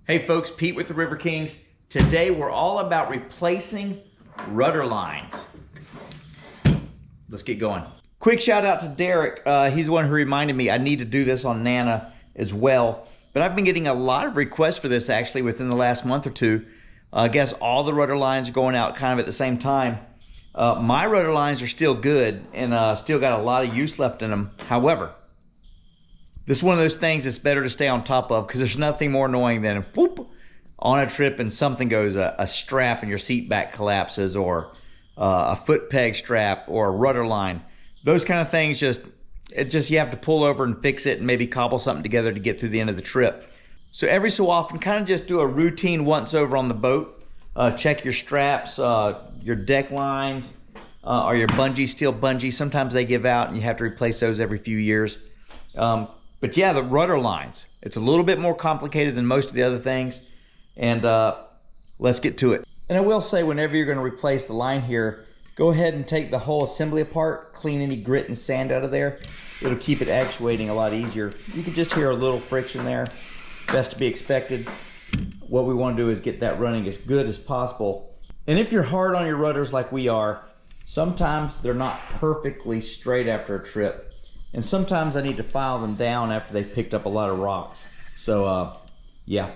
Hey folks, Pete with the River Kings. Today we're all about replacing rudder lines. Let's get going. Quick shout out to Derek. He's the one who reminded me I need to do this on Nana as well. But I've been getting a lot of requests for this actually within the last month or two. I guess all the rudder lines are going out kind of at the same time. My rudder lines are still good and still got a lot of use left in them. However, this is one of those things that's better to stay on top of because there's nothing more annoying than whoop, on a trip and something goes, a strap and your seat back collapses, or a foot peg strap, or a rudder line. Those kind of things you have to pull over and fix it and maybe cobble something together to get through the end of the trip. So every so often, kind of just do a routine once over on the boat. Check your straps, your deck lines, or your bungees, steel bungees. Sometimes they give out and you have to replace those every few years. But yeah, the rudder lines, it's a little bit more complicated than most of the other things. And let's get to it. And I will say, whenever you're going to replace the line here, go ahead and take the whole assembly apart, clean any grit and sand out of there. It'll keep it actuating a lot easier. You can just hear a little friction there. Best to be expected. What we want to do is get that running as good as possible. And if you're hard on your rudders like we are, sometimes they're not perfectly straight after a trip. And sometimes I need to file them down after they've picked up a lot of rocks. So yeah.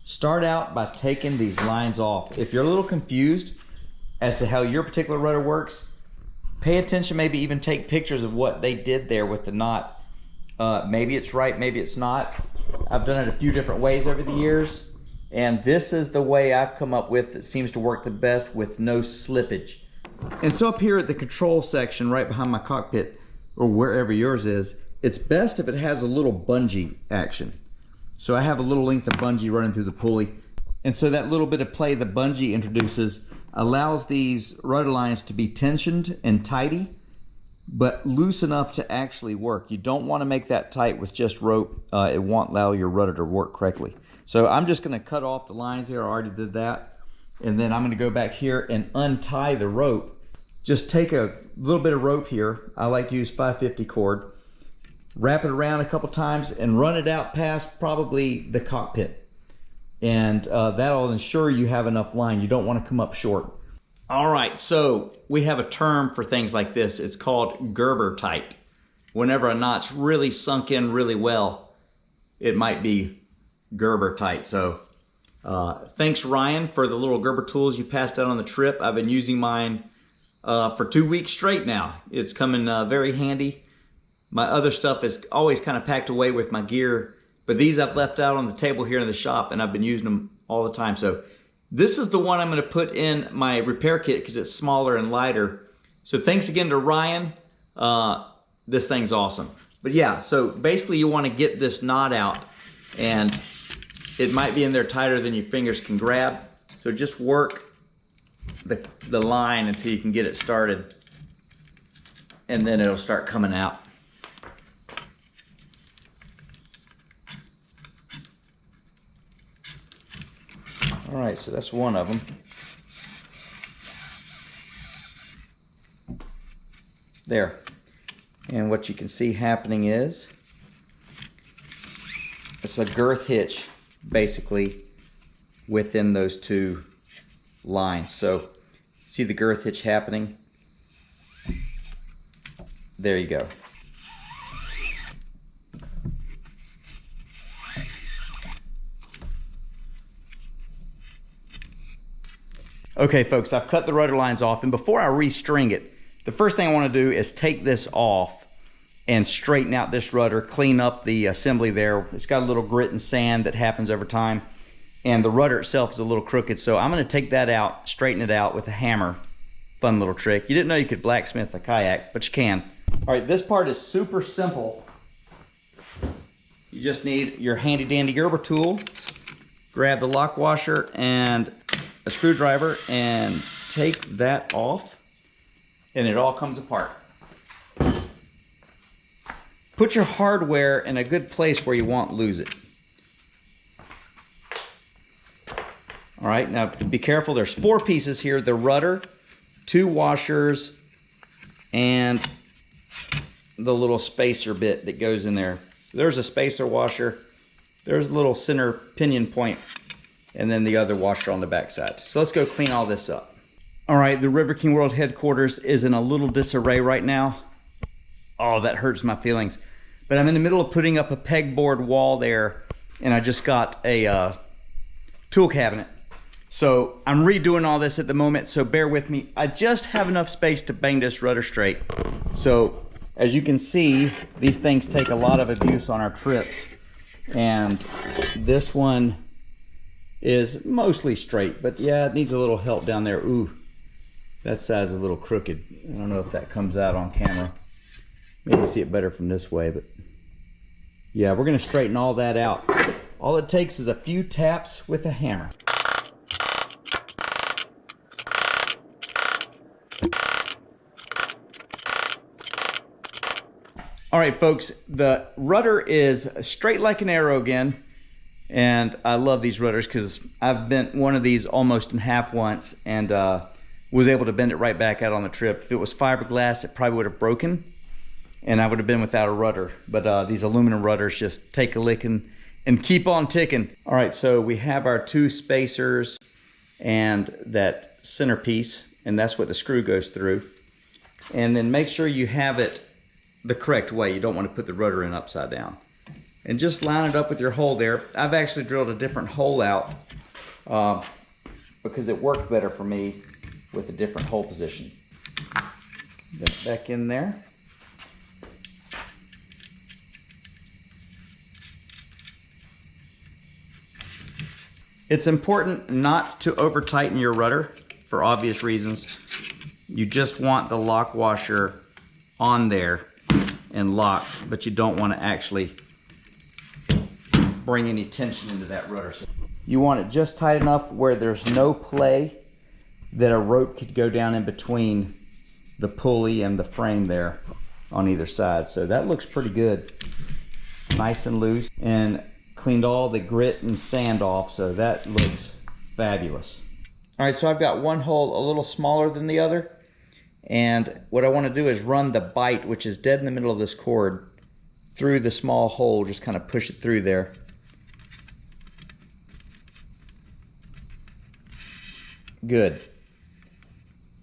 Start out by taking these lines off. If you're a little confused as to how your particular rudder works, pay attention, maybe even take pictures of what they did there with the knot. Maybe it's right, maybe it's not. I've done it a few different ways over the years, and this is the way I've come up with that seems to work the best with no slippage. And so up here at the control section right behind my cockpit, or wherever yours is, it's best if it has a little bungee action. So I have a little length of bungee running through the pulley. And so that little bit of play the bungee introduces allows these rudder lines to be tensioned and tidy, but loose enough to actually work. You don't want to make that tight with just rope. It won't allow your rudder to work correctly. So I'm just going to cut off the lines here. I already did that. And then I'm going to go back here and untie the rope. Just take a little bit of rope here. I like to use 550 cord. Wrap it around a couple times and run it out past probably the cockpit. And that'll ensure you have enough line. You don't want to come up short. All right, so we have a term for things like this. It's called Gerber Type. Whenever a knot's really sunk in really well, it might be Gerber Type. So thanks, Ryan, for the little Gerber tools you passed out on the trip. I've been using mine for 2 weeks straight now. It's coming very handy. My other stuff is always kind of packed away with my gear, but these I've left out on the table here in the shop and I've been using them all the time. So this is the one I'm going to put in my repair kit because it's smaller and lighter. So thanks again to Ryan. This thing's awesome. But yeah, so basically you want to get this knot out, and it might be in there tighter than your fingers can grab. So just work the line until you can get it started, and then it'll start coming out. All right, so that's one of them. There. And what you can see happening is it's a girth hitch basically within those two lines. So see the girth hitch happening? There you go. Okay folks, I've cut the rudder lines off, and before I restring it, the first thing I want to do is take this off and straighten out this rudder, clean up the assembly there. It's got a little grit and sand that happens over time, and the rudder itself is a little crooked, so I'm going to take that out, straighten it out with a hammer. Fun little trick. You didn't know you could blacksmith a kayak, but you can. All right, this part is super simple. You just need your handy dandy Gerber tool, grab the lock washer and a screwdriver and take that off, and it all comes apart. Put your hardware in a good place where you won't lose it. All right, now be careful. There's 4 pieces here: the rudder, 2 washers, and the little spacer bit that goes in there. So there's a spacer washer. there's a little center pinion point, and then the other washer on the back side. So let's go clean all this up. All right, the River King World headquarters is in a little disarray right now. Oh, that hurts my feelings. But I'm in the middle of putting up a pegboard wall there, and I just got a tool cabinet. So I'm redoing all this at the moment, so bear with me. I just have enough space to bang this rudder straight. So as you can see, these things take a lot of abuse on our trips. And this one is mostly straight, but yeah, it needs a little help down there. Ooh, that side's a little crooked. I don't know if that comes out on camera. Maybe see it better from this way, but yeah, we're gonna straighten all that out. All it takes is a few taps with a hammer. All right, folks, the rudder is straight like an arrow again. And I love these rudders because I've bent one of these almost in half once and was able to bend it right back out on the trip. If it was fiberglass, it probably would have broken and I would have been without a rudder. But these aluminum rudders just take a licking and keep on ticking. All right, so we have our two spacers and that centerpiece, and that's what the screw goes through. And then make sure you have it the correct way. You don't want to put the rudder in upside down. And just line it up with your hole there. I've actually drilled a different hole out because it worked better for me with a different hole position. Get it back in there. It's important not to over tighten your rudder for obvious reasons. You just want the lock washer on there and locked, but you don't want to actually bring any tension into that rudder. You want it just tight enough where there's no play that a rope could go down in between the pulley and the frame there on either side. So that looks pretty good. Nice and loose, and cleaned all the grit and sand off, so that looks fabulous. All right, so I've got one hole a little smaller than the other. And what I want to do is run the bite, which is dead in the middle of this cord, through the small hole. Just kind of push it through there. Good.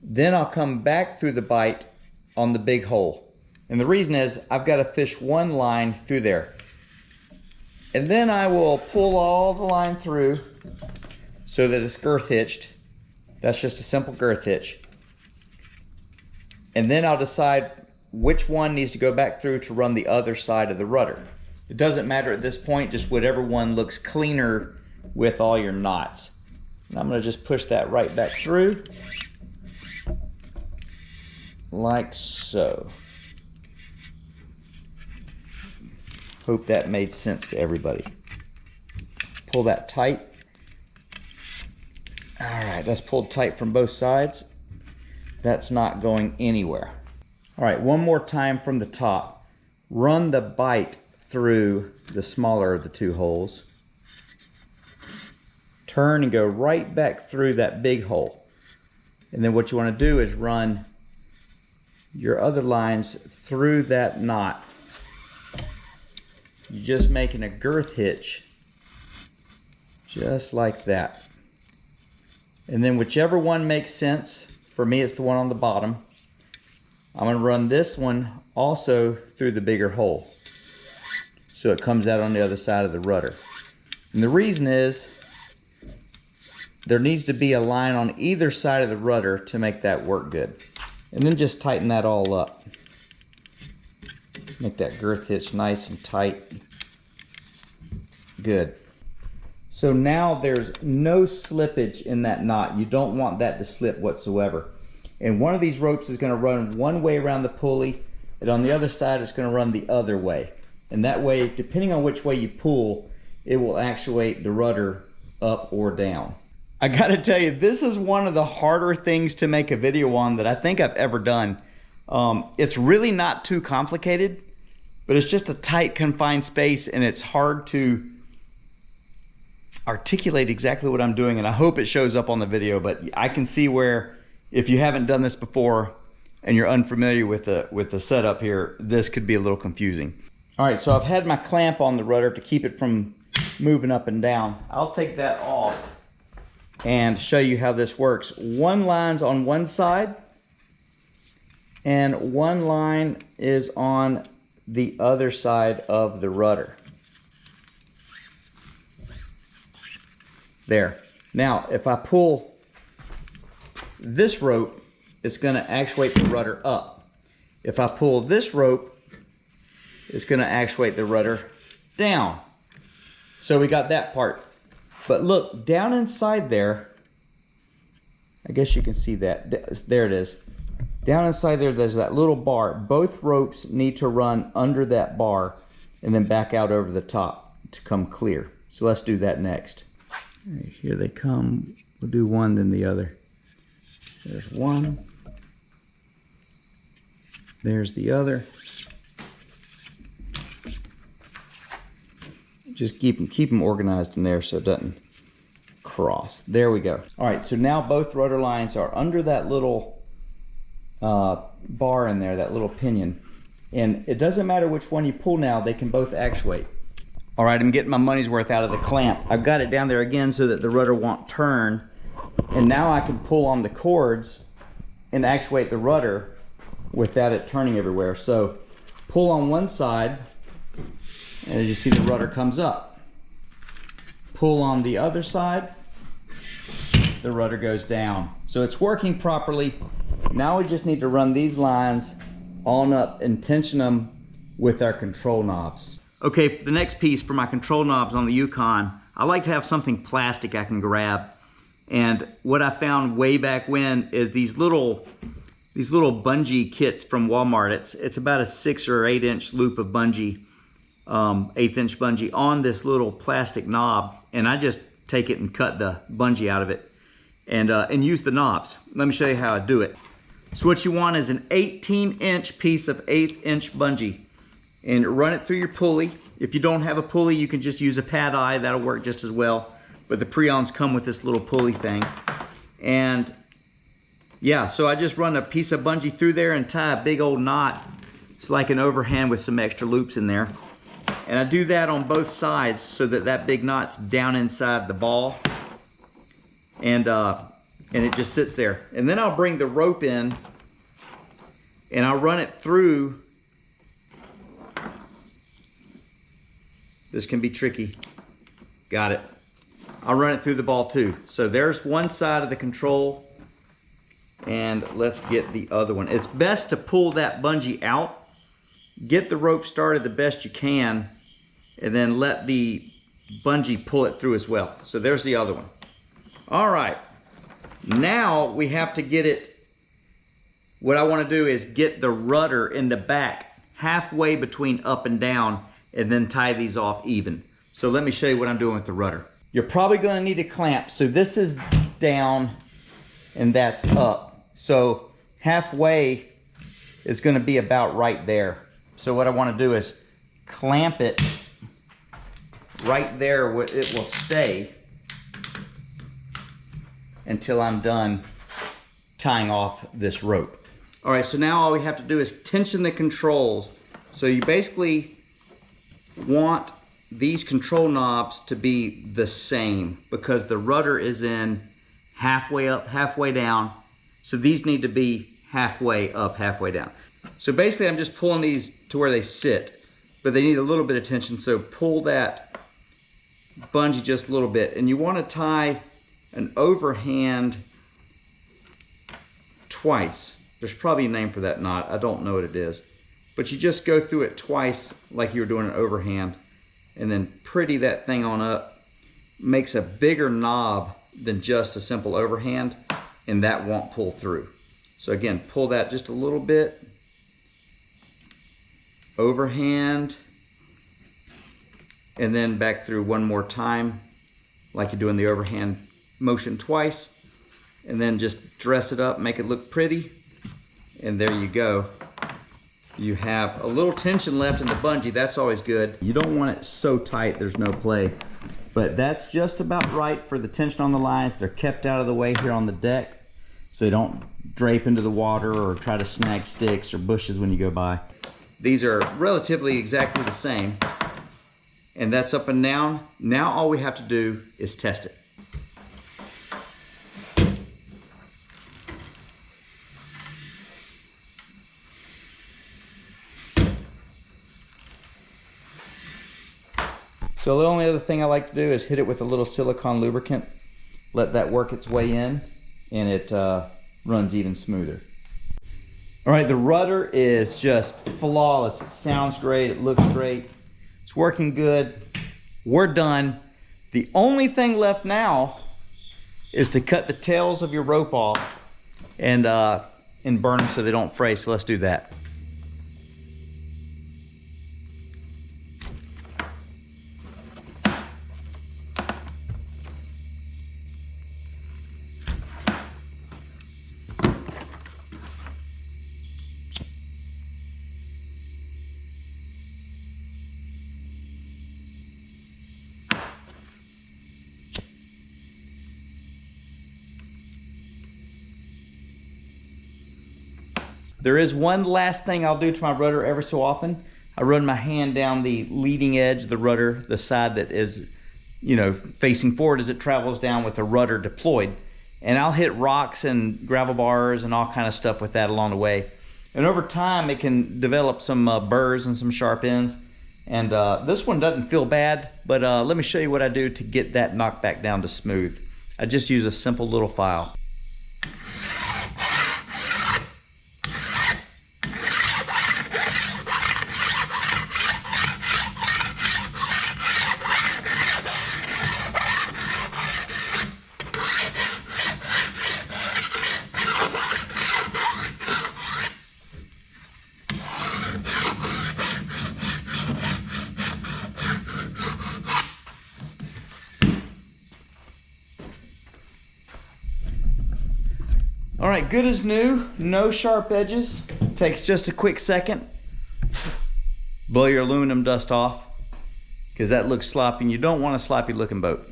Then I'll come back through the bite on the big hole. And the reason is I've got to fish one line through there. And then I will pull all the line through so that it's girth hitched. That's just a simple girth hitch. And then I'll decide which one needs to go back through to run the other side of the rudder. It doesn't matter at this point, just whatever one looks cleaner with all your knots. And I'm gonna just push that right back through, like so. Hope that made sense to everybody. Pull that tight. All right, that's pulled tight from both sides. That's not going anywhere. All right, one more time from the top. Run the bite through the smaller of the two holes. Turn and go right back through that big hole. And then what you want to do is run your other lines through that knot. You're just making a girth hitch, just like that. And then whichever one makes sense, for me it's the one on the bottom. I'm going to run this one also through the bigger hole, so it comes out on the other side of the rudder. And the reason is there needs to be a line on either side of the rudder to make that work good. And then just tighten that all up. Make that girth hitch nice and tight. Good. So now there's no slippage in that knot. You don't want that to slip whatsoever. And one of these ropes is going to run one way around the pulley, and on the other side it's going to run the other way. And that way, depending on which way you pull, it will actuate the rudder up or down. I gotta tell you, this is one of the harder things to make a video on that I think I've ever done. It's really not too complicated, but it's just a tight, confined space, and it's hard to articulate exactly what I'm doing, and I hope it shows up on the video. But I can see where, if you haven't done this before and you're unfamiliar with the setup here, this could be a little confusing. All right, so I've had my clamp on the rudder to keep it from moving up and down. I'll take that off and show you how this works. One line's on one side and one line is on the other side of the rudder. There. Now, if I pull this rope, it's going to actuate the rudder up. If I pull this rope, it's going to actuate the rudder down. So we got that part. But look, down inside there, I guess you can see that. There it is. Down inside there, there's that little bar. Both ropes need to run under that bar and then back out over the top to come clear. So let's do that next. Right, here they come. We'll do one, then the other. There's one. There's the other. Just keep them organized in there so it doesn't cross. There we go. All right, so now both rudder lines are under that little bar in there, that little pinion. And it doesn't matter which one you pull now, they can both actuate. All right, I'm getting my money's worth out of the clamp. I've got it down there again so that the rudder won't turn. And now I can pull on the cords and actuate the rudder without it turning everywhere. So pull on one side, and as you see, the rudder comes up. Pull on the other side, the rudder goes down. So it's working properly. Now we just need to run these lines on up and tension them with our control knobs. Okay, for the next piece for my control knobs on the Yukon, I like to have something plastic I can grab. And what I found way back when is these little bungee kits from Walmart. It's about a 6 or 8 inch loop of bungee, 1/8 inch bungee on this little plastic knob, and I just take it and cut the bungee out of it and use the knobs. Let me show you how I do it. So what you want is an 18 inch piece of 1/8 inch bungee, and run it through your pulley. If you don't have a pulley, you can just use a pad eye. That'll work just as well. But the Prijons come with this little pulley thing. And yeah, so I just run a piece of bungee through there and tie a big old knot. It's like an overhand with some extra loops in there. And I do that on both sides so that that big knot's down inside the ball. And it just sits there. And then I'll bring the rope in and I'll run it through. This can be tricky. Got it. I'll run it through the ball too. So there's one side of the control, and let's get the other one. It's best to pull that bungee out, get the rope started the best you can, and then let the bungee pull it through as well. So there's the other one. All right, now we have to get it. What I want to do is get the rudder in the back halfway between up and down, and then tie these off even. So let me show you what I'm doing with the rudder. You're probably going to need a clamp. So this is down and that's up. So halfway is going to be about right there. So what I want to do is clamp it right there where it will stay until I'm done tying off this rope. All right, so now all we have to do is tension the controls. So you basically want these control knobs to be the same because the rudder is in halfway up, halfway down. So these need to be halfway up, halfway down. So basically I'm just pulling these to where they sit, but they need a little bit of tension. So pull that bungee just a little bit, and you want to tie an overhand twice. There's probably a name for that knot. I don't know what it is. But you just go through it twice like you were doing an overhand, and then pretty that thing on up. Makes a bigger knob than just a simple overhand, and that won't pull through. So again, pull that just a little bit. Overhand, and then back through one more time like you're doing the overhand motion twice, and then just dress it up, make it look pretty, and there you go. You have a little tension left in the bungee. That's always good. You don't want it so tight there's no play, but that's just about right for the tension on the lines. They're kept out of the way here on the deck so they don't drape into the water or try to snag sticks or bushes when you go by. These are relatively exactly the same. and that's up and down. Now all we have to do is test it. So the only other thing I like to do is hit it with a little silicone lubricant, let that work its way in, and it runs even smoother. All right, the rudder is just flawless. It sounds great, it looks great, it's working good. We're done. The only thing left now is to cut the tails of your rope off and burn them so they don't fray, so let's do that. There is one last thing I'll do to my rudder every so often. I run my hand down the leading edge of the rudder, the side that is, facing forward as it travels down with the rudder deployed. And I'll hit rocks and gravel bars and all kind of stuff with that along the way. And over time, it can develop some burrs and some sharp ends. And this one doesn't feel bad, but let me show you what I do to get that knocked back down to smooth. I just use a simple little file. All right, good as new, no sharp edges. Takes just a quick second. Blow your aluminum dust off because that looks sloppy and you don't want a sloppy looking boat.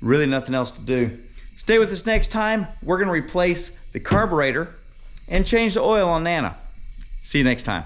Really nothing else to do. Stay with us next time. We're gonna replace the carburetor and change the oil on Nana. See you next time.